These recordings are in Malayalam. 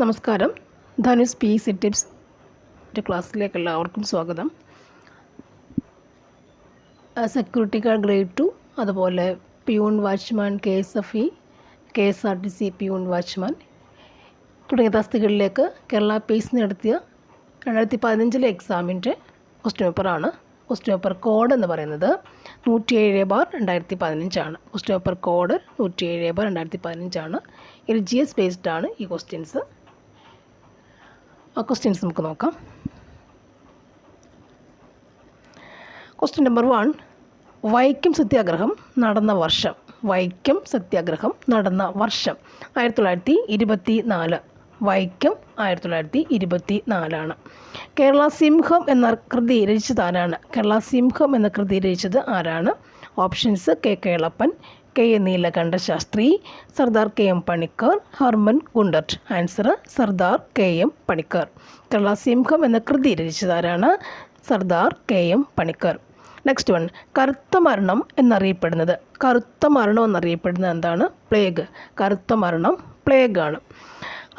നമസ്കാരം. ധനുസ് പി സി ടിപ്സ് ക്ലാസ്സിലേക്ക് എല്ലാവർക്കും സ്വാഗതം. സെക്യൂരിറ്റി ഗാർഡ് ഗ്രേഡ് 2, അതുപോലെ peon watchman KSFE, KSRTC peon watchman തുടങ്ങിയ തസ്തികകളിലേക്ക് കേരള PSC നടത്തിയ 2015 എക്സാമിൻ്റെ ക്വസ്റ്റ്യൻ പേപ്പറാണ്. ക്വസ്റ്റ്യൻ പേപ്പർ കോഡ് എന്ന് പറയുന്നത് 107/2015 ആണ്. ക്വസ്റ്റ്യൻ പേപ്പർ കോഡ് 107/2015 ആണ്. LGS ബേസ്ഡ് ആണ് ഈ ക്വസ്റ്റ്യൻസ്. ക്വസ്റ്റ്യൻസ് നമുക്ക് നോക്കാം. ക്വസ്റ്റ്യൻ നമ്പർ 1, വൈക്കം സത്യാഗ്രഹം നടന്ന വർഷം. വൈക്കം സത്യാഗ്രഹം നടന്ന വർഷം 1924. വൈക്കം 1924 കേരള സിംഹം എന്ന കൃതി രചിച്ചത് ആരാണ്? കേരള സിംഹം എന്ന കൃതി രചിച്ചത് ആരാണ്? Options: Kelappan, Neelakanta Shastri, Sardar KM Panicker, Harman Gundert. Answer: Sardar KM Panicker. Kerala സിംഹം എന്ന കൃതി രചിച്ചത് ആരാണ്? Sardar KM Panicker. Next one, കറുത്ത മരണം എന്നറിയപ്പെടുന്നത്. കറുത്ത മരണം എന്നറിയപ്പെടുന്നത് എന്താണ്? പ്ലേഗ്. കറുത്ത മരണം പ്ലേഗ് ആണ്.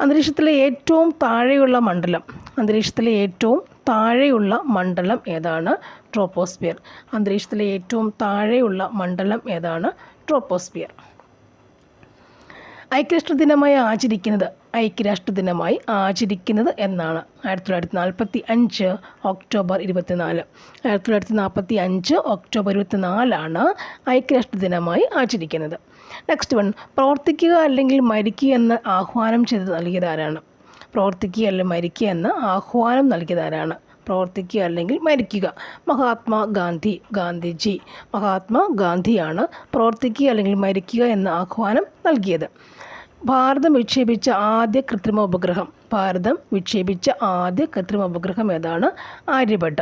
അന്തരീക്ഷത്തിലെ ഏറ്റവും താഴെയുള്ള മണ്ഡലം. അന്തരീക്ഷത്തിലെ ഏറ്റവും താഴെയുള്ള മണ്ഡലം ഏതാണ്? ട്രോപ്പോസ്ഫിയർ. അന്തരീക്ഷത്തിലെ ഏറ്റവും താഴെയുള്ള മണ്ഡലം ഏതാണ്? ട്രോപ്പോസ്ഫിയർ. ഐക്യരാഷ്ട്രദിനമായി ആചരിക്കുന്നത്. ഐക്യരാഷ്ട്രദിനമായി ആചരിക്കുന്നത് എന്നാണ്? 1945 ഒക്ടോബർ 24. 1945 ഒക്ടോബർ 24 ഐക്യരാഷ്ട്രദിനമായി ആചരിക്കുന്നത്. നെക്സ്റ്റ് വൺ, പ്രവർത്തിക്കുക അല്ലെങ്കിൽ മരിക്കുക എന്ന് ആഹ്വാനം ചെയ്ത് നൽകിയതാരാണ്? പ്രവർത്തിക്കുക അല്ലെങ്കിൽ മരിക്കുക എന്ന് ആഹ്വാനം നൽകിയതാരാണ്? പ്രവർത്തിക്കുക അല്ലെങ്കിൽ മരിക്കുക. ഗാന്ധിജി. മഹാത്മാഗാന്ധിയാണ് പ്രവർത്തിക്കുക അല്ലെങ്കിൽ മരിക്കുക എന്ന ആഹ്വാനം നൽകിയത്. ഭാരതം വിക്ഷേപിച്ച ആദ്യ കൃത്രിമ ഉപഗ്രഹം. ഭാരതം വിക്ഷേപിച്ച ആദ്യ കൃത്രിമ ഉപഗ്രഹം ഏതാണ്? ആര്യഭട്ട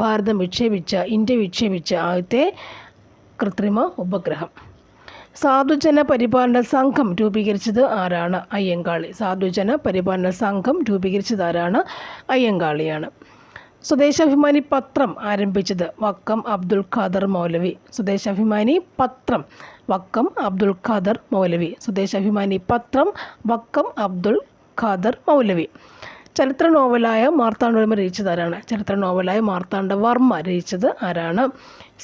ഭാരതം വിക്ഷേപിച്ച, ഇന്ത്യ വിക്ഷേപിച്ച ആദ്യത്തെ കൃത്രിമ ഉപഗ്രഹം. സാധുജന പരിപാലന സംഘം രൂപീകരിച്ചത് ആരാണ്? അയ്യങ്കാളി. സാധുജന പരിപാലന സംഘം രൂപീകരിച്ചത് ആരാണ്? അയ്യങ്കാളിയാണ്. സ്വദേശാഭിമാനി പത്രം ആരംഭിച്ചത് വക്കം അബ്ദുൽ ഖാദർ മൗലവി. സ്വദേശാഭിമാനി പത്രം വക്കം അബ്ദുൽ ഖാദർ മൗലവി. സ്വദേശാഭിമാനി പത്രം വക്കം അബ്ദുൽ ഖാദർ മൗലവി. ചരിത്ര നോവലായ മാർത്താണ്ഡവർമ്മ രചിച്ചത് ആരാണ്? ചരിത്ര നോവലായ മാർത്താണ്ഡവർമ്മ രചിച്ചത് ആരാണ്?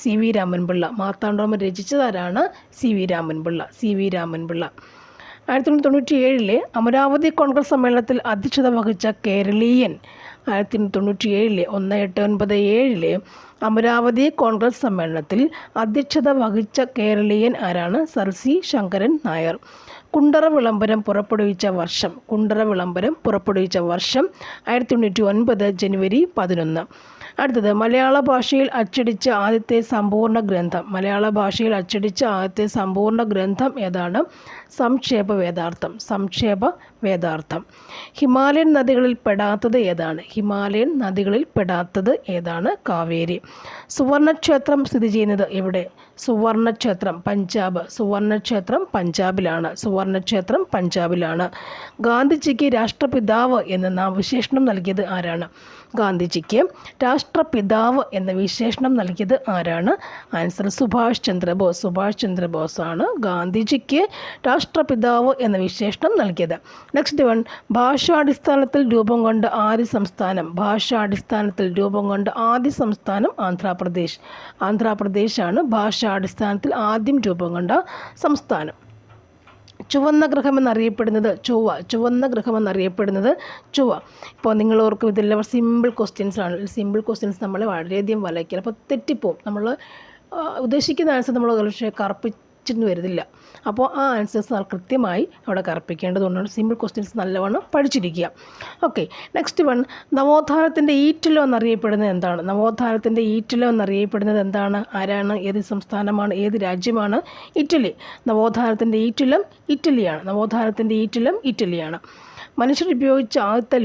CV രാമൻപിള്ള. മാർത്താണ്ഡവർമ്മ രചിച്ചത് ആരാണ്? CV രാമൻപിള്ള. 1997 അമരാവതി കോൺഗ്രസ് സമ്മേളനത്തിൽ അധ്യക്ഷത വഹിച്ച കേരളീയൻ. 1997 അമരാവതി കോൺഗ്രസ് സമ്മേളനത്തിൽ അധ്യക്ഷത വഹിച്ച കേരളീയൻ ആരാണ്? Sir C Sankaran Nair. കുണ്ടറ വിളംബരം പുറപ്പെടുവിച്ച വർഷം. കുണ്ടറ വിളംബരം പുറപ്പെടുവിച്ച വർഷം 1909 ജനുവരി 11. അടുത്തത്, മലയാള ഭാഷയിൽ അച്ചടിച്ച ആദ്യത്തെ സമ്പൂർണ്ണ ഗ്രന്ഥം. മലയാള ഭാഷയിൽ അച്ചടിച്ച ആദ്യത്തെ സമ്പൂർണ്ണ ഗ്രന്ഥം ഏതാണ്? സംക്ഷേപ വേദാർത്ഥം. ഹിമാലയൻ നദികളിൽ പെടാത്തത് ഏതാണ്? ഹിമാലയൻ നദികളിൽ പെടാത്തത് ഏതാണ്? കാവേരി. സുവർണക്ഷേത്രം സ്ഥിതി ചെയ്യുന്നത് എവിടെ? സുവർണക്ഷേത്രം പഞ്ചാബ്. സുവർണക്ഷേത്രം പഞ്ചാബിലാണ്. ഗാന്ധിജിക്ക് രാഷ്ട്രപിതാവ് എന്ന നാമവിശേഷണം നൽകിയത് ആരാണ്? ഗാന്ധിജിക്ക് രാഷ്ട്രപിതാവ് എന്ന വിശേഷണം നൽകിയത് ആരാണ്? ആൻസർ: സുഭാഷ് ചന്ദ്രബോസ് ആണ് ഗാന്ധിജിക്ക് രാഷ്ട്രപിതാവ് എന്ന വിശേഷണം നൽകിയത്. നെക്സ്റ്റ് വൺ, ഭാഷാടിസ്ഥാനത്തിൽ രൂപം കൊണ്ട ആദ്യ സംസ്ഥാനം. ഭാഷാടിസ്ഥാനത്തിൽ രൂപം കൊണ്ട ആദ്യ സംസ്ഥാനം ആന്ധ്രാപ്രദേശാണ് ഭാഷാടിസ്ഥാനത്തിൽ ആദ്യം രൂപം കൊണ്ട സംസ്ഥാനം. ചുവന്ന ഗ്രഹം എന്നറിയപ്പെടുന്നത് ചൊവ്വ. ഇപ്പോൾ നിങ്ങൾ ഓർക്കും, ഇതെല്ലാം സിമ്പിൾ ക്വസ്റ്റ്യൻസ് ആണ്. സിമ്പിൾ ക്വസ്റ്റ്യൻസ് നമ്മളെ വളരെയധികം വലയ്ക്കണം. അപ്പോൾ തെറ്റിപ്പോവും. നമ്മൾ ഉദ്ദേശിക്കുന്ന ആൻസർ നമ്മൾ പക്ഷേ കറുപ്പിച്ചെന്ന് വരുന്നില്ല. അപ്പോൾ ആ ആൻസേഴ്സ് കൃത്യമായി അവിടെ കറുപ്പിക്കേണ്ടതുകൊണ്ടാണ്. സിമ്പിൾ ക്വസ്റ്റ്യൻസ് നല്ലവണ്ണം പഠിച്ചിരിക്കുക. ഓക്കെ, നെക്സ്റ്റ് വൺ, നവോത്ഥാനത്തിൻ്റെ ഈറ്റിലം എന്നറിയപ്പെടുന്നത് എന്താണ്? നവോത്ഥാനത്തിൻ്റെ ഈറ്റിലം എന്നറിയപ്പെടുന്നത് എന്താണ്? ആരാണ്? ഏത് സംസ്ഥാനമാണ്? ഏത് രാജ്യമാണ്? ഇറ്റലി. നവോത്ഥാനത്തിൻ്റെ ഈറ്റിലം ഇറ്റലിയാണ്. മനുഷ്യർ ഉപയോഗിച്ച ആദ്യത്തെ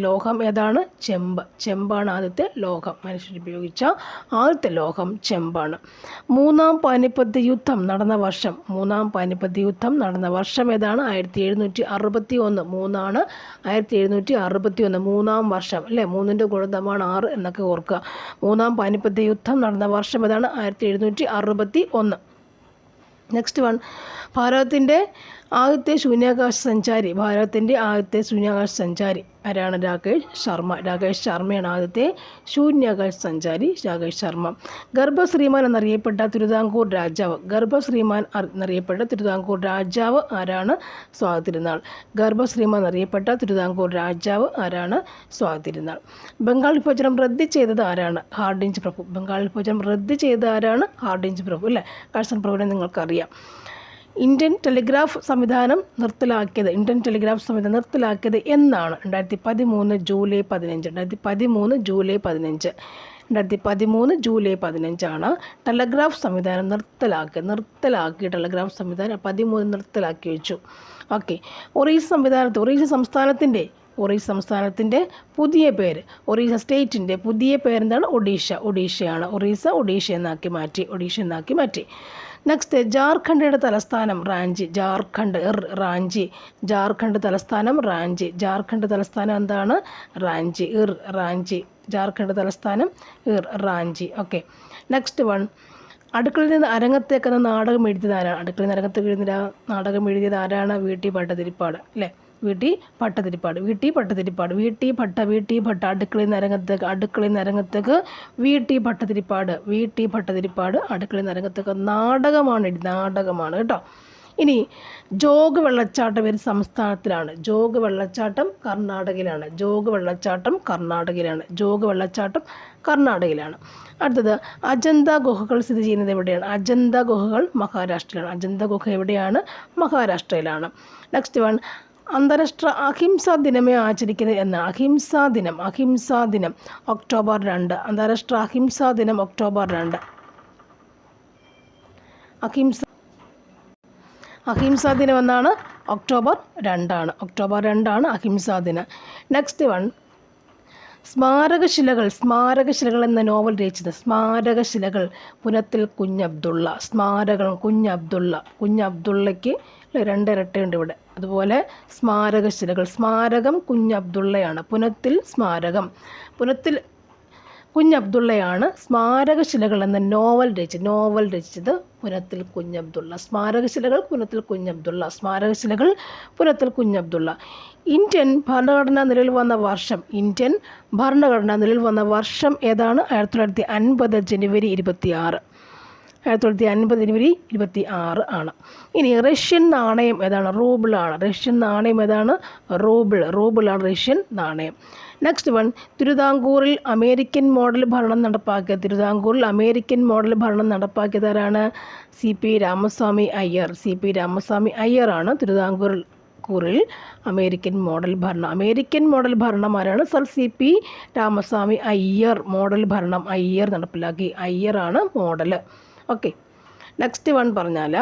ലോഹം ഏതാണ്? ചെമ്പാണ് ആദ്യത്തെ ലോഹം. മനുഷ്യർ ഉപയോഗിച്ച ആദ്യത്തെ ലോഹം ചെമ്പാണ്. മൂന്നാം പാനിപ്പത്ത് യുദ്ധം നടന്ന വർഷം. ഏതാണ്? 1761. 1761 മൂന്നാം വർഷം അല്ലേ? 3ൻ്റെ ഗുണിതമാണ് 6 എന്നൊക്കെ ഓർക്കുക. മൂന്നാം പാനിപ്പത്ത് യുദ്ധം നടന്ന വർഷം ഏതാണ്? 1761. നെക്സ്റ്റ് വൺ, ഭാരതത്തിൻ്റെ ആദ്യത്തെ ശൂന്യാകാശ സഞ്ചാരി, ഭാരതത്തിൻ്റെ ആദ്യത്തെ ശൂന്യാകാശ സഞ്ചാരി ആരാണ്? രാകേഷ് ശർമ്മ. രാകേഷ് ശർമ്മയാണ് ആദ്യത്തെ ശൂന്യാകാശ സഞ്ചാരി, രാകേഷ് ശർമ്മ. ഗർഭശ്രീമാൻ എന്നറിയപ്പെട്ട തിരുവിതാംകൂർ രാജാവ്, ഗർഭശ്രീമാൻ എന്നറിയപ്പെട്ട തിരുവിതാംകൂർ രാജാവ് ആരാണ്? സ്വാതി തിരുനാൾ. ഗർഭശ്രീമാൻ എന്നറിയപ്പെട്ട തിരുവിതാംകൂർ രാജാവ് ആരാണ്? സ്വാതി തിരുനാൾ. ബംഗാൾ വിഭജനം റദ്ദ് ചെയ്തത് ആരാണ്? ഹാർഡിഞ്ച് പ്രഭു. ബംഗാൾ വിഭജനം റദ്ദ് ചെയ്തത് ആരാണ്? ഹാർഡിഞ്ച് പ്രഭു അല്ലേ. കഴ്സൺ പ്രഭുവിനെ നിങ്ങൾക്കറിയാം. ഇന്ത്യൻ ടെലിഗ്രാഫ് സംവിധാനം നിർത്തലാക്കിയത് എന്നാണ്? 2013 ജൂലൈ 15. 2013 ജൂലൈ 15. 2013 ജൂലൈ 15 ടെലഗ്രാഫ് സംവിധാനം നിർത്തലാക്കി. ടെലഗ്രാഫ് സംവിധാനം 13 നിർത്തലാക്കി വെച്ചു. ഓക്കെ. ഒറീസ സംസ്ഥാനത്തിൻ്റെ പുതിയ പേര്, ഒറീസ സ്റ്റേറ്റിൻ്റെ പുതിയ പേരെന്താണ്? ഒഡീഷയാണ്. ഒഡീഷ എന്നാക്കി മാറ്റി. നെക്സ്റ്റ്, ജാർഖണ്ഡിൻ്റെ തലസ്ഥാനം റാഞ്ചി. ജാർഖണ്ഡ് തലസ്ഥാനം എന്താണ്? റാഞ്ചി. ജാർഖണ്ഡ് തലസ്ഥാനം റാഞ്ചി. ഓക്കെ. നെക്സ്റ്റ് വൺ, അടുക്കളയിൽ നിന്ന് അരങ്ങത്തേക്ക് എന്ന നാടകം എഴുതിയത് ആരാണ്? അടുക്കളയിൽ നിന്ന് അരങ്ങത്തേക്ക് നാടകം എഴുതിയത് ആരാണ്? വി ടി ഭട്ടതിരിപ്പാട് അല്ലേ. V T Bhattathiripad. അടുക്കളയിൽ നിന്ന് അരങ്ങത്തേക്ക് വി ടി ഭട്ടതിരിപ്പാട്. അടുക്കളയിൽ നിന്ന് അരങ്ങത്തേക്ക് നാടകമാണ് കേട്ടോ. ഇനി ജോഗ് വെള്ളച്ചാട്ടം ഏത് സംസ്ഥാനത്തിലാണ്? ജോഗ് വെള്ളച്ചാട്ടം കർണാടകയിലാണ്. അടുത്തത്, അജന്ത ഗുഹകൾ സ്ഥിതി ചെയ്യുന്നത് എവിടെയാണ്? അജന്ത ഗുഹകൾ മഹാരാഷ്ട്രയിലാണ്. അജന്ത ഗുഹ എവിടെയാണ്? മഹാരാഷ്ട്രയിലാണ്. നെക്സ്റ്റ് വൺ, അന്താരാഷ്ട്ര അഹിംസാ ദിനമേ ആചരിക്കുന്നത് എന്നാണ്? അഹിംസാ ദിനം ഒക്ടോബർ 2. അന്താരാഷ്ട്ര അഹിംസാ ദിനം ഒക്ടോബർ 2. അഹിംസാ ദിനം എന്നാണ്? ഒക്ടോബർ 2 അഹിംസാ ദിനം. നെക്സ്റ്റ് വൺ, സ്മാരകശിലകൾ എന്ന നോവൽ രചിച്ചത്? സ്മാരകശിലകൾ പുനത്തിൽ കുഞ്ഞബ്ദുള്ള. കുഞ്ഞബ്ദുള്ളയ്ക്ക് 2 ഇരട്ടയുണ്ട് ഇവിടെ. അതുപോലെ സ്മാരകശിലകൾ, സ്മാരകം കുഞ്ഞബ്ദുള്ളയാണ്. പുനത്തിൽ കുഞ്ഞബ്ദുള്ളയാണ് സ്മാരകശിലകൾ എന്ന നോവൽ രചിച്ചത് പുനത്തിൽ കുഞ്ഞബ്ദുള്ള. സ്മാരകശിലകൾ പുനത്തിൽ കുഞ്ഞബ്ദുള്ള. ഇന്ത്യൻ ഭരണഘടന നിലവിൽ വന്ന വർഷം ഏതാണ്? 1950 ജനുവരി 26. 1950 ജനുവരി 26 ആണ്. ഇനി റഷ്യൻ നാണയം ഏതാണ്? റൂബിളാണ്. റൂബിളാണ് റഷ്യൻ നാണയം. നെക്സ്റ്റ് വൺ, തിരുവിതാംകൂറിൽ അമേരിക്കൻ മോഡൽ ഭരണം നടപ്പാക്കിയത് ആരാണ്? സി പി രാമസ്വാമി അയ്യർ ആണ് തിരുവിതാംകൂറിൽ അമേരിക്കൻ മോഡൽ ഭരണം ആരാണ്? Sir C P Ramaswami Iyer നടപ്പിലാക്കി. അയ്യറാണ് മോഡൽ. ഓക്കെ. നെക്സ്റ്റ് വൺ പറഞ്ഞാൽ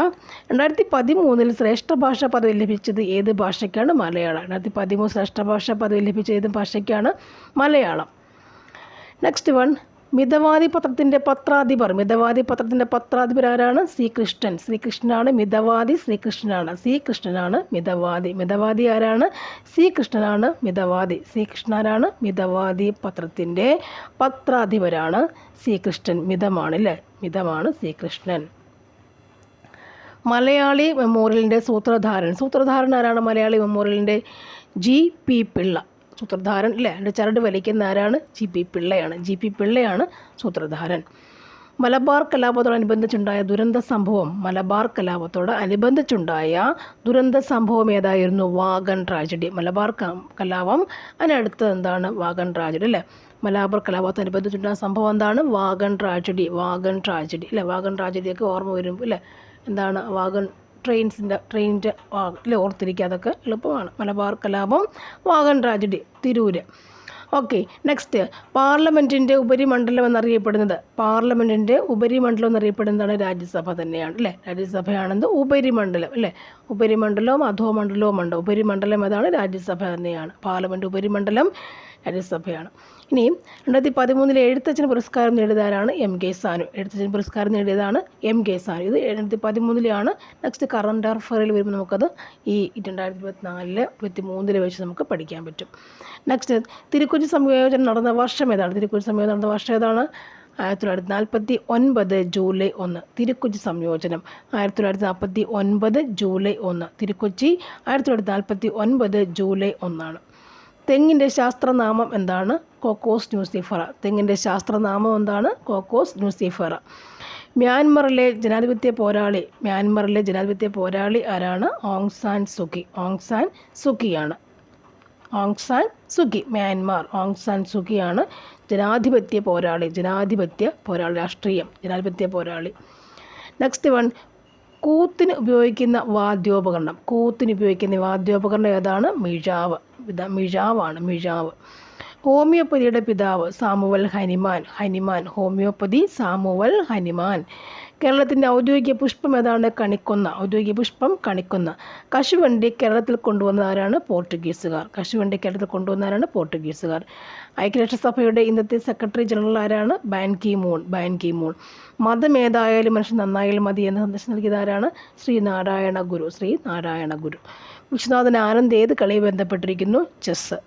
2013 ശ്രേഷ്ഠ ഭാഷാ പദവി ലഭിച്ചത് ഏത് ഭാഷയ്ക്കാണ്? മലയാളം. 2013 ശ്രേഷ്ഠ ഭാഷാ പദവി ലഭിച്ച ഏത് ഭാഷയ്ക്കാണ്? മലയാളം. നെക്സ്റ്റ് വൺ, മിതവാദി പത്രത്തിൻ്റെ പത്രാധിപർ ആരാണ്? സി കൃഷ്ണനാണ് മിതവാദി. മിതവാദി ആരാണ്? സി കൃഷ്ണനാണ് മിതവാദി പത്രത്തിൻ്റെ പത്രാധിപരാണ് സി കൃഷ്ണൻ. മിതമാണ് സി കൃഷ്ണൻ. മലയാളി മെമ്മോറിയലിൻ്റെ സൂത്രധാരൻ ആരാണ്? മലയാളി മെമ്മോറിയലിൻ്റെ ജി പി പിള്ള. സൂത്രധാരൻ അല്ലേ. അതിൻ്റെ ചരട് വലിക്കുന്ന ആരാണ്? ജി പി പിള്ളയാണ് സൂത്രധാരൻ. മലബാർ കലാപത്തോടനുബന്ധിച്ചുണ്ടായ ദുരന്ത സംഭവം ഏതായിരുന്നു? Wagon tragedy. മലബാർ കലാപം അതിനടുത്ത് എന്താണ്? വാഗൺ ട്രാജഡി അല്ലേ. മലബാർ കലാപത്തോടനുബന്ധിച്ചുണ്ടായ സംഭവം എന്താണ്? വാഗൺ ട്രാജഡി അല്ലേ. വാഗൺ ട്രാജഡിയൊക്കെ ഓർമ്മ വരും അല്ലേ. എന്താണ് വാഗൺ? ട്രെയിനിൻ്റെ ഓർത്തിരിക്കുക, അതൊക്കെ എളുപ്പമാണ്. മലബാർ കലാപം, wagon tragedy, Tirur. Okay. Next, പാർലമെൻറ്റിൻ്റെ ഉപരിമണ്ഡലം എന്നറിയപ്പെടുന്നതാണ് രാജ്യസഭ തന്നെയാണ് അല്ലേ. രാജ്യസഭയാണെന്ന് ഉപരിമണ്ഡലം അല്ലേ. ഉപരിമണ്ഡലവും അധോമണ്ഡലവും ഉണ്ട്. ഉപരിമണ്ഡലം ഏതാണ്? രാജ്യസഭ തന്നെയാണ്. പാർലമെൻറ്റ് ഉപരിമണ്ഡലം രാജ്യസഭയാണ്. ഇനി 2013 എഴുത്തച്ഛൻ പുരസ്കാരം നേടിയതാരാണ്? M K Sanu. എഴുത്തച്ഛൻ പുരസ്കാരം നേടിയതാണ് എം കെ സാനു. ഇത് 2013 നെക്സ്റ്റ് കറണ്ട് അഫയറിൽ വരുമ്പോൾ നമുക്കത് ഈ 2024 2023 വെച്ച് നമുക്ക് പഠിക്കാൻ പറ്റും. നെക്സ്റ്റ്, തിരുക്കൊച്ചി സംയോജനം നടന്ന വർഷം ഏതാണ്? 1949 ജൂലൈ 1 തിരുക്കൊച്ചി സംയോജനം. 1949 ജൂലൈ 1 തിരുക്കൊച്ചി 1949 ജൂലൈ 1. തെങ്ങിൻ്റെ ശാസ്ത്രനാമം എന്താണ്? Cocos nucifera. തെങ്ങിൻ്റെ ശാസ്ത്രനാമം എന്താണ്? Cocos nucifera. മ്യാൻമറിലെ ജനാധിപത്യ പോരാളി ആരാണ്? Aung San Suu Kyi. Aung San സുകിയാണ്. Aung San Suu Kyi, Myanmar. Aung San സുകിയാണ് ജനാധിപത്യ പോരാളി, രാഷ്ട്രീയം, ജനാധിപത്യ പോരാളി. നെക്സ്റ്റ് വൺ, കൂത്തിന് ഉപയോഗിക്കുന്ന വാദ്യോപകരണം ഏതാണ്? മിഴാവാണ്. ഹോമിയോപ്പതിയുടെ പിതാവ് Samuel Hahnemann. Homeopathy Samuel Hahnemann. കേരളത്തിൻ്റെ ഔദ്യോഗിക പുഷ്പം ഏതാണ്? കണിക്കൊന്ന. കശുവണ്ടി കേരളത്തിൽ കൊണ്ടുവന്ന ആരാണ്? പോർട്ടുഗീസുകാർ. ഐക്യരാഷ്ട്രസഭയുടെ ഇന്നത്തെ സെക്രട്ടറി ജനറൽ ആരാണ്? Ban Ki Moon. മതം ഏതായാലും മനുഷ്യൻ നന്നായാലും മതി എന്ന സന്ദേശം നൽകിയത് ആരാണ്? ശ്രീനാരായണ ഗുരു. വിശ്വനാഥൻ ആനന്ദ് ഏത് കളിയെ ബന്ധപ്പെട്ടിരിക്കുന്നു? ചെസ്സ്.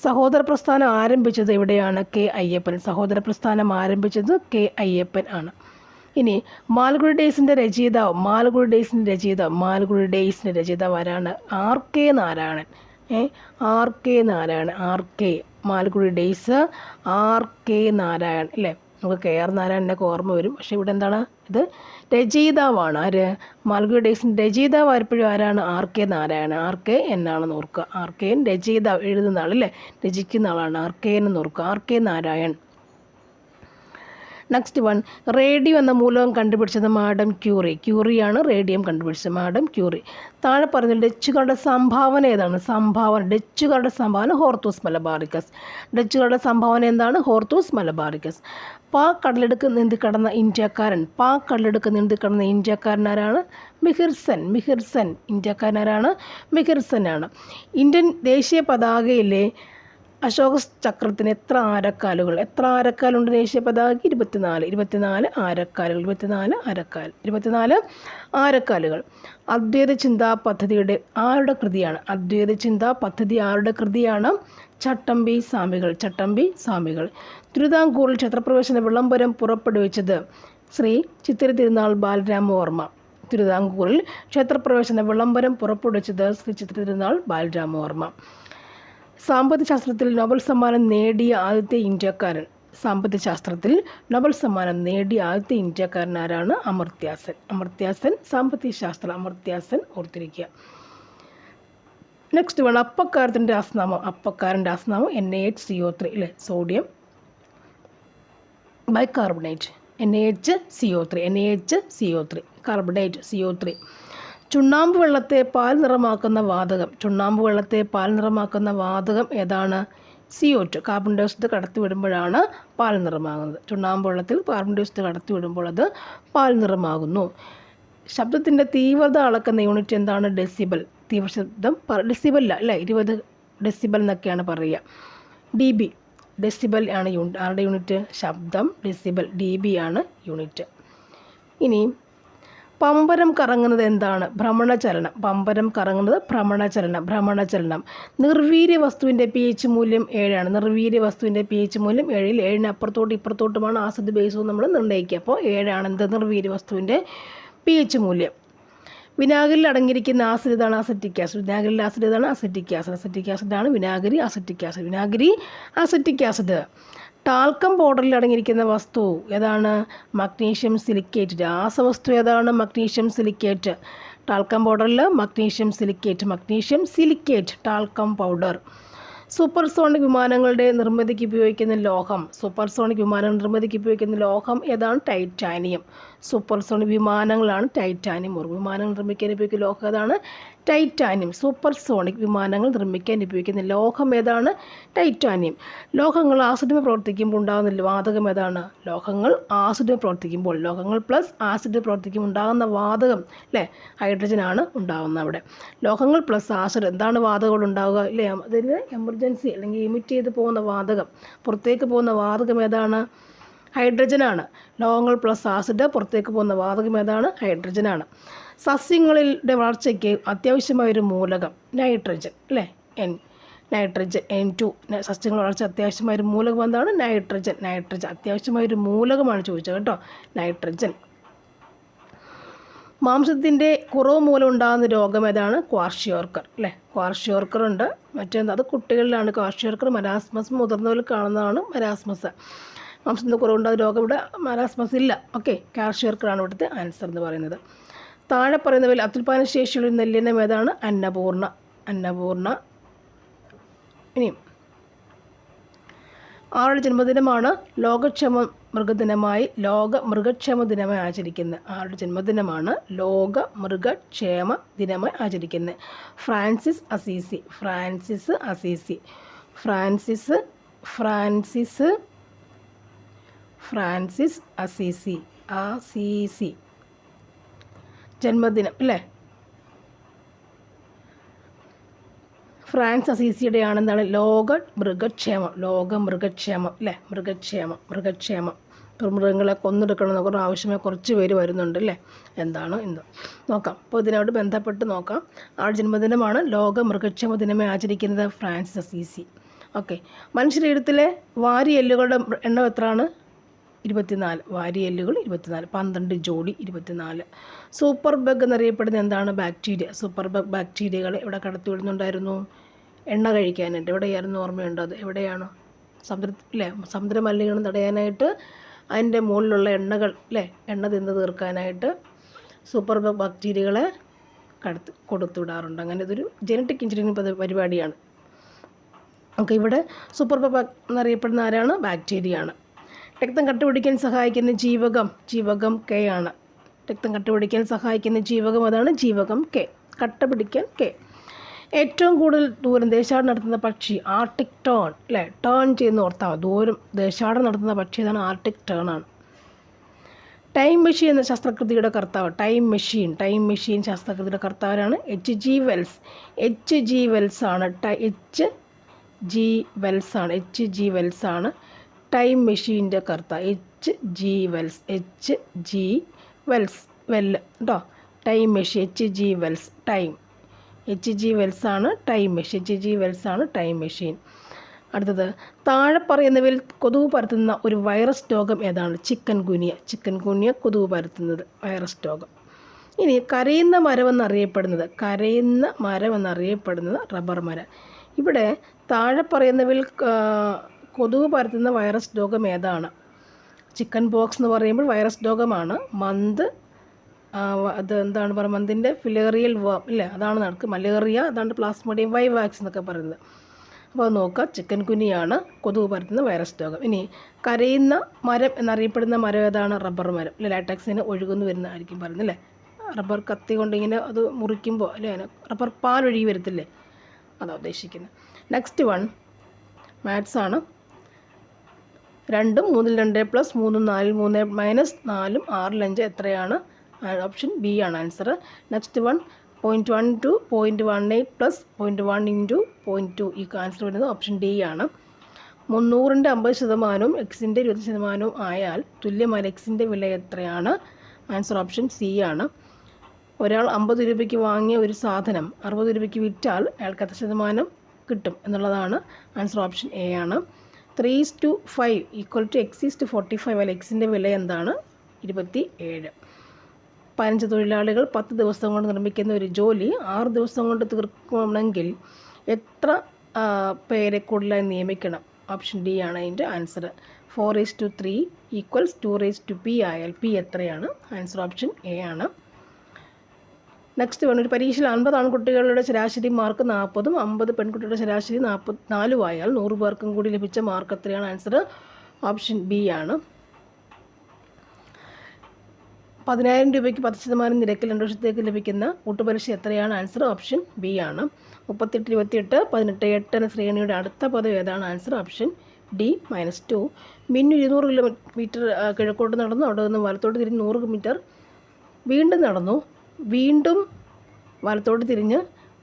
സഹോദര പ്രസ്ഥാനം ആരംഭിച്ചത് എവിടെയാണ്? കെ അയ്യപ്പൻ ആണ്. ഇനി മാൽഗുഡി ഡേയ്സിൻ്റെ രചയിതാവ് ആരാണ്? R K Narayanan. Malgudi Days R K Narayanan അല്ലേ? നമുക്ക് കെ ആർ നാരായണനൊക്കെ ഓർമ്മ വരും. പക്ഷേ ഇവിടെ എന്താണ്? ഇത് രചയിതാവാണ്. ആര്? മാൽഗുഡി ഡേയ്സിൻ്റെ രചയിതാവ് എപ്പോഴും ആരാണ്? R K Narayanan. R K എന്നാണെന്ന് ഓർക്കുക. ആർ കെ എൻ രചയിതാവ്, എഴുതുന്ന ആളല്ലേ, രചിക്കുന്ന ആളാണ്. ആർ കെ എന്ന് ഓർക്കുക. R K Narayan. Next one, radium എന്ന മൂലകം കണ്ടുപിടിച്ചത് മാഡം ക്യൂറിയാണ് റേഡിയം കണ്ടുപിടിച്ചത്. Madam Curie. താഴെ പറഞ്ഞ ഡച്ചുകാരുടെ സംഭാവന ഏതാണ്? ഡച്ചുകാരുടെ സംഭാവന ഹോർത്തൂസ് മലബാറിക്കസ്. ഡച്ചുകാരുടെ സംഭാവന എന്താണ്? Hortus Malabaricus. പാക് കടലെടുക്ക് നീന്തി കടന്ന ഇന്ത്യക്കാരനാരാണ്? മിഹിർസൻ. ഇന്ത്യക്കാരനാരാണ്? മിഹിർസനാണ്. ഇന്ത്യൻ ദേശീയ പതാകയിലെ അശോക ചക്രത്തിന് എത്ര ആരക്കാലുണ്ട് ദേശീയ പതാകയ്ക്ക്? 24 ആരക്കാലുകൾ. അദ്വൈത ചിന്താ പദ്ധതിയുടെ ആരുടെ കൃതിയാണ്? ആരുടെ കൃതിയാണ്? ചട്ടമ്പി സ്വാമികൾ. തിരുവിതാംകൂറിൽ ക്ഷേത്രപ്രവേശന വിളംബരം പുറപ്പെടുവിച്ചത് ശ്രീ ചിത്തിര തിരുനാൾ ബാലരാമവർമ്മ. തിരുവിതാംകൂറിൽ ക്ഷേത്രപ്രവേശന വിളംബരം പുറപ്പെടുവിച്ചത് ശ്രീ ചിത്തിര തിരുനാൾ ബാലരാമവർമ്മ. സാമ്പത്തികശാസ്ത്രത്തിൽ നോബൽ സമ്മാനം നേടിയ ആദ്യത്തെ ഇന്ത്യക്കാരൻ ആരാണ്? അമർത്യാസൻ. സാമ്പത്തികശാസ്ത്രം ഓർത്തിരിക്കുക. നെക്സ്റ്റ് വൺ, അപ്പക്കാരൻ്റെ ആസ്നാമം NaHCO3 അല്ലേ? Sodium bicarbonate. NaHCO3 carbonate CO3. ചുണ്ണാമ്പ് വെള്ളത്തെ പാൽ നിറമാക്കുന്ന വാതകം ഏതാണ്? CO2. കാർബൺ ഡൈ ഓക്സൈഡ് കടത്തി വിടുമ്പോഴാണ് പാൽ നിറമാകുന്നത്. ചുണ്ണാമ്പ് വെള്ളത്തിൽ കാർബൺ ഡൈ ഓക്സൈഡ് കടത്തി വിടുമ്പോൾ അത് പാൽ നിറമാകുന്നു. ശബ്ദത്തിൻ്റെ തീവ്രത അളക്കുന്ന യൂണിറ്റ് എന്താണ്? ഡെസിബൽ. തീവ്രശബ്ദം ഡെസിബൽ അല്ലേ? 20 ഡെസിബൽ എന്നൊക്കെയാണ് പറയുക. dB. ഡെസിബൽ ആണ് ആരുടെ യൂണിറ്റ്? ശബ്ദം. ഡെസിബൽ. dB ആണ് യൂണിറ്റ്. ഇനി പമ്പരം കറങ്ങുന്നത് എന്താണ്? ഭ്രമണചലനം. നിർവീര്യ വസ്തുവിൻ്റെ pH മൂല്യം 7 ആണ്. 7 അപ്പുറത്തോട്ടും ഇപ്പുറത്തോട്ടുമാണ് ആസിഡ് ബേസും നമ്മൾ നിർണ്ണയിക്കുക. അപ്പോൾ 7 ആണ് നിർവീര്യ വസ്തുവിൻ്റെ pH മൂല്യം. വിനാഗിരിയിൽ അടങ്ങിയിരിക്കുന്ന ആസിഡ് ഏതാണ്? അസറ്റിക് ആസിഡാണ് വിനാഗിരി. Acetic acid. ടാൽക്കം പൗഡറിൽ അടങ്ങിയിരിക്കുന്ന വസ്തു ഏതാണ്? Magnesium silicate. രാസവസ്തു ഏതാണ്? Magnesium silicate. ടാൽക്കം പൗഡറിൽ magnesium silicate talcum powder. Supersonic വിമാനങ്ങളുടെ നിർമ്മിതിക്ക് ഉപയോഗിക്കുന്ന ലോഹം ഏതാണ്? ടൈറ്റാനിയം. സൂപ്പർസോണിക് വിമാനങ്ങളാണ് ടൈറ്റാനിയം. വിമാനങ്ങൾ നിർമ്മിക്കാൻ ഉപയോഗിക്കുന്ന ലോഹം ഏതാണ്? ടൈറ്റാനിയം. സൂപ്പർസോണിക് വിമാനങ്ങൾ നിർമ്മിക്കാൻ ഉപയോഗിക്കുന്ന ലോഹം ഏതാണ്? ടൈറ്റാനിയം. ലോഹങ്ങൾ ആസിഡിൽ പ്രവർത്തിക്കുമ്പോൾ ഉണ്ടാകുന്ന വാതകം ഏതാണ്? ലോഹങ്ങൾ പ്ലസ് ആസിഡ് പ്രവർത്തിക്കുമ്പോൾ ഉണ്ടാകുന്ന വാതകം അല്ലേ? ഹൈഡ്രജനാണ് ഉണ്ടാകുന്നത് അവിടെ. ലോഹങ്ങൾ പ്ലസ് ആസിഡ് എന്താണ് വാതകങ്ങൾ ഉണ്ടാവുക അല്ലേ? അതിന് എമർജൻസി അല്ലെങ്കിൽ എമിറ്റ് ചെയ്ത് പോകുന്ന വാതകം, പുറത്തേക്ക് പോകുന്ന വാതകം ഏതാണ്? ഹൈഡ്രജനാണ്. ലോഹങ്ങൾ പ്ലസ് ആസിഡ് പുറത്തേക്ക് പോകുന്ന വാതകം ഏതാണ്? ഹൈഡ്രജനാണ്. സസ്യങ്ങളുടെ വളർച്ചയ്ക്ക് അത്യാവശ്യമായൊരു മൂലകം നൈട്രജൻ അല്ലേ? N. നൈട്രജൻ N2 സസ്യങ്ങൾ വളർച്ച അത്യാവശ്യമായ ഒരു മൂലകം എന്താണ്? നൈട്രജൻ അത്യാവശ്യമായ ഒരു മൂലകമാണ് ചോദിച്ചത് കേട്ടോ, നൈട്രജൻ. മാംസത്തിൻ്റെ കുറവ് മൂലം ഉണ്ടാകുന്ന രോഗം ഏതാണ്? ക്വാർഷിയോർക്കർ അല്ലേ, ക്വാർഷിയോർക്കർ ഉണ്ട്. മറ്റേത് അത് കുട്ടികളിലാണ് ക്വാർഷിയോർക്കർ. മരാസ്മസ് മുതിർന്നവരിൽ കാണുന്നതാണ് മരാസ്മസ്. മാംസത്തിൻ്റെ കുറവുണ്ടാകുന്ന രോഗം ഇവിടെ മരാസ്മസ് ഇല്ല. ഓക്കെ, ക്വാർഷിയോർക്കറാണ് ഇവിടുത്തെ ആൻസർ എന്ന് പറയുന്നത്. താഴെ പറയുന്നവയിൽ അത്യുൽപാദന ശേഷിയുള്ള നെല്ലിനം ഏതാണ്? അന്നപൂർണ്ണ. ഇനിയും ആരുടെ ജന്മദിനമാണ് ലോക മൃഗക്ഷേമ ദിനമായി ആചരിക്കുന്നത്? ആരുടെ ജന്മദിനമാണ് ലോക മൃഗക്ഷേമ ദിനമായി ആചരിക്കുന്നത്? Francis Assisi. അസീസി ജന്മദിനം അല്ലേ? ഫ്രാൻസ് അസീസിയുടെ ആണെന്താണ്? ലോക മൃഗക്ഷേമം അല്ലേ, മൃഗക്ഷേമം. മൃഗങ്ങളെ കൊന്നെടുക്കണം എന്നൊക്കെ ആവശ്യമായി കുറച്ച് പേര് വരുന്നുണ്ട് അല്ലേ, എന്താണ് എന്ന് നോക്കാം. അപ്പോൾ ഇതിനോട് ബന്ധപ്പെട്ട് നോക്കാം. ആളുടെ ജന്മദിനമാണ് ലോക മൃഗക്ഷേമ ദിനമായി ആചരിക്കുന്നത് ഫ്രാൻസിസ് അസീസി. ഓക്കെ, മനുഷ്യരീരത്തിലെ വാരിയെല്ലുകളുടെ എണ്ണം എത്രയാണ്? 24. വാരിയെല്ലുകൾ 24, 12 ജോഡി 24. സൂപ്പർ ബഗ് എന്നറിയപ്പെടുന്ന എന്താണ്? ബാക്ടീരിയ. സൂപ്പർ ബഗ് ബാക്ടീരിയകളെ ഇവിടെ കടത്തിവിടുന്നുണ്ടായിരുന്നു എണ്ണ കഴിക്കാനായിട്ട്. എവിടെയായിരുന്നു? ഓർമ്മയുണ്ടോ? അത് എവിടെയാണ്? സമുദ്ര മലിനീകരണം തടയാനായിട്ട് അതിൻ്റെ മുകളിലുള്ള എണ്ണകൾ എണ്ണ തിന്ന് തീർക്കാനായിട്ട് സൂപ്പർ ബഗ് ബാക്ടീരിയകളെ കൊടുത്തുവിടാറുണ്ട്. അങ്ങനെ ഇതൊരു ജനറ്റിക് എഞ്ചിനീയറിംഗ് പരിപാടിയാണ്. ഓക്കെ, ഇവിടെ സൂപ്പർ ബഗ് എന്നറിയപ്പെടുന്ന ആരാണ്? ബാക്ടീരിയയാണ്. രക്തം കട്ടുപിടിക്കാൻ സഹായിക്കുന്ന ജീവകം K ആണ്. രക്തം കട്ടുപിടിക്കാൻ സഹായിക്കുന്ന ജീവകം അതാണ് ജീവകം K. കട്ടപിടിക്കാൻ K. ഏറ്റവും കൂടുതൽ ദൂരം ദേശാടനം നടത്തുന്ന പക്ഷി ആർട്ടിക് ടേൺ അല്ലേ, ടേൺ ചെയ്യുന്ന ഓർത്താൽ ദൂരം ദേശാടനം നടത്തുന്ന പക്ഷി ഏതാണ്? ആർട്ടിക് ടേൺ ആണ്. ടൈം മെഷീൻ എന്ന ശസ്ത്രകൃതിയുടെ കർത്താവ്. ടൈം മെഷീൻ ശസ്ത്രകൃതിയുടെ കർത്താവാണ് H.G. വെൽസ് ആണ് ടൈം മെഷീൻ്റെ കർത്താവ്. H.G. വെൽസ് കേട്ടോ, ടൈം മെഷീൻ H.G. വെൽസ് ആണ് ടൈം മെഷീൻ. അടുത്തത്, താഴെ പറയുന്നവയിൽ കൊതുക് പരത്തുന്ന ഒരു വൈറസ് രോഗം ഏതാണ്? ചിക്കൻ ഗുനിയ കൊതുക് പരത്തുന്നത് വൈറസ് രോഗം. ഇനി കരയുന്ന മരം എന്നറിയപ്പെടുന്നത് റബ്ബർ മരം. ഇവിടെ താഴെ പറയുന്നവയിൽ കൊതുക് പരത്തുന്ന വൈറസ് രോഗം ഏതാണ്? ചിക്കൻ പോക്സ് എന്ന് പറയുമ്പോൾ വൈറസ് രോഗമാണ്. അത് എന്താണ് പറയുക? മന്തിൻ്റെ ഫിലേറിയൽ വേം ഇല്ലേ, അതാണ് നടക്കുക. മലേറിയ അതാണ് പ്ലാസ്മോഡിയം വൈവാക്സ് എന്നൊക്കെ പറയുന്നത്. അപ്പോൾ അത് നോക്കുക, ചിക്കൻ ഗുനിയാണ് കൊതുക് പരത്തുന്ന വൈറസ് രോഗം. ഇനി കരയുന്ന മരം എന്നറിയപ്പെടുന്ന മരം ഏതാണ്? റബ്ബർ മരം. ലാറ്റക്സിന് ഒഴുകുന്നു വരുന്നതായിരിക്കും പറയുന്നത് അല്ലേ. റബ്ബർ കത്തി കൊണ്ടിങ്ങനെ അത് മുറിക്കുമ്പോൾ റബ്ബർ പാൽ ഒഴുകി വരത്തില്ലേ, അതാണ് ഉദ്ദേശിക്കുന്നത്. നെക്സ്റ്റ് വൺ മാത്സ് ആണ്. 2 3 2 + 3 4 3 - 4 6 5 എത്രയാണ്? ഓപ്ഷൻ ബി ആണ് ആൻസർ. നെക്സ്റ്റ് വൺ 0.12 0.18 + 0.1 × 0.2 ഈ ആൻസർ വരുന്നത് ഓപ്ഷൻ ഡി ആണ്. 300ൻ്റെ 50% എക്സിൻ്റെ 20% ആയാൽ തുല്യമായ എക്സിൻ്റെ വില എത്രയാണ്? ആൻസർ ഓപ്ഷൻ സി ആണ്. ഒരാൾ 50 രൂപയ്ക്ക് വാങ്ങിയ ഒരു സാധനം 60 രൂപയ്ക്ക് വിറ്റാൽ അയാൾക്ക് എത്ര ശതമാനം കിട്ടും എന്നുള്ളതാണ്. ആൻസർ ഓപ്ഷൻ എ ആണ്. 3:5 = x:45 അല്ല, എക്സിൻ്റെ വില എന്താണ്? 27. 15 തൊഴിലാളികൾ 10 ദിവസം കൊണ്ട് നിർമ്മിക്കുന്ന ഒരു ജോലി 6 ദിവസം കൊണ്ട് തീർക്കണമെങ്കിൽ എത്ര പേരെ കൂടുതലായി നിയമിക്കണം? ഓപ്ഷൻ ഡി ആണ് അതിൻ്റെ ആൻസർ. 4:3 = 2p ആയാൽ പി എത്രയാണ്? ആൻസർ ഓപ്ഷൻ എ ആണ്. നെക്സ്റ്റ് ഒരു പരീക്ഷയിൽ 50 ആൺകുട്ടികളുടെ ശരാശരി മാർക്ക് 40ഉം 50 പെൺകുട്ടികളുടെ ശരാശരി 44 ആയാൽ 100 പേർക്കും കൂടി ലഭിച്ച മാർക്ക് എത്രയാണ്? ആൻസർ ഓപ്ഷൻ ബി ആണ്. 10,000 രൂപയ്ക്ക് 10% നിരക്കിൽ 2 വർഷത്തേക്ക് ലഭിക്കുന്ന കൂട്ടുപലിശ എത്രയാണ്? ആൻസർ ഓപ്ഷൻ ബി ആണ്. 38 28 18 8 എന്ന ശ്രേണിയുടെ അടുത്ത പദം ഏതാണ്? Answer option D -2. മിന്നു 200 കിലോമീറ്റർ കിഴക്കോട്ട് നടന്നു. അവിടെ നിന്ന് വലത്തോട്ട് തിരിഞ്ഞ് 100 മീറ്റർ വീണ്ടും നടന്നു. വീണ്ടും വലത്തോട്ട് തിരിഞ്ഞ്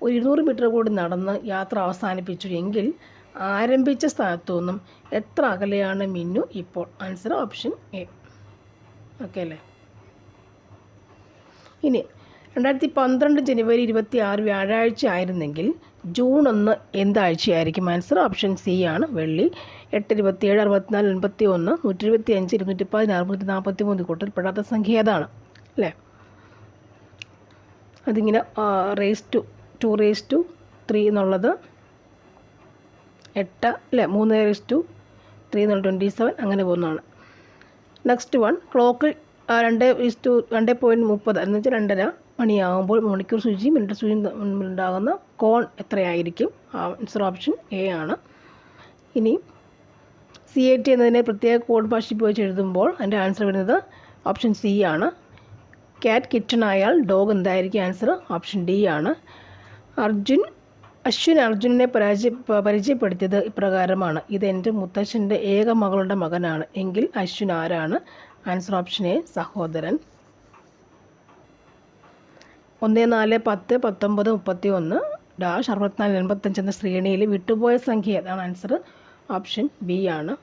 ഒരു 200 മീറ്റർ കൂടി നടന്ന് യാത്ര അവസാനിപ്പിച്ചു എങ്കിൽ ആരംഭിച്ച സ്ഥാനത്തു നിന്നും എത്ര അകലെയാണ് മിന്നു ഇപ്പോൾ? Answer option A. ഓക്കെ അല്ലേ? ഇനി 2012 ജനുവരി 26 വ്യാഴാഴ്ച ആയിരുന്നെങ്കിൽ ജൂൺ 1 എന്താഴ്ചയായിരിക്കും? ആൻസർ ഓപ്ഷൻ സി ആണ്, വെള്ളി. 8, 27, 64, 81, 125, 210, 643 കൂട്ടത്തിൽപ്പെടാത്ത സംഖ്യ ഏതാണ്? അല്ലേ? അതിങ്ങനെ റേസ് ടു 2 എന്നുള്ളത് 8 അല്ലേ, 3 എന്നുള്ള 27 അങ്ങനെ പോകുന്നതാണ്. നെക്സ്റ്റ് വൺ, ക്ലോക്കിൽ 2:30 എന്ന് വെച്ചാൽ 2:30 മണിയാകുമ്പോൾ മണിക്കൂർ സൂചി മിനിറ്റ് സൂചി ഉണ്ടാകുന്ന കോൺ എത്രയായിരിക്കും? ആൻസർ ഓപ്ഷൻ എ ആണ്. ഇനി CAT എന്നതിനെ പ്രത്യേക കോഡ് ഭാഷയിൽ ഉപയോഗിച്ച് എഴുതുമ്പോൾ അതിൻ്റെ ആൻസർ വരുന്നത് ഓപ്ഷൻ സി ആണ്. ക്യാറ്റ് കിറ്റൺ ആയാൽ ഡോഗ് എന്തായിരിക്കും? ആൻസർ ഓപ്ഷൻ ഡി ആണ്. അശ്വിൻ അർജുനനെ പരിചയപ്പെടുത്തിയത് ഇപ്രകാരമാണ്: ഇത് എൻ്റെ മുത്തശ്ശൻ്റെ ഏക മകളുടെ മകനാണ്. എങ്കിൽ അശ്വിൻ ആരാണ്? ആൻസർ ഓപ്ഷൻ എ, സഹോദരൻ. 1, 4, 10, 19, 31, -64, 85 എന്ന ശ്രേണിയിൽ വിട്ടുപോയ സംഖ്യ ഏതാണ്? ആൻസർ ഓപ്ഷൻ ബി ആണ്.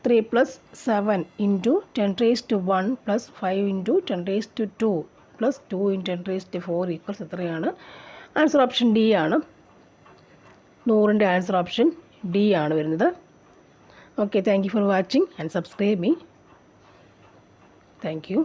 3 + 7 × 10⁻1 + 5 × 10⁻2 + 2 × 10⁻4 എത്രയാണ്? ആൻസർ ഓപ്ഷൻ ഡി ആണ്. 100ൻ്റെ ആൻസർ ഓപ്ഷൻ ഡി ആണ് വരുന്നത്. Okay, thank you for watching and subscribe me. Thank you.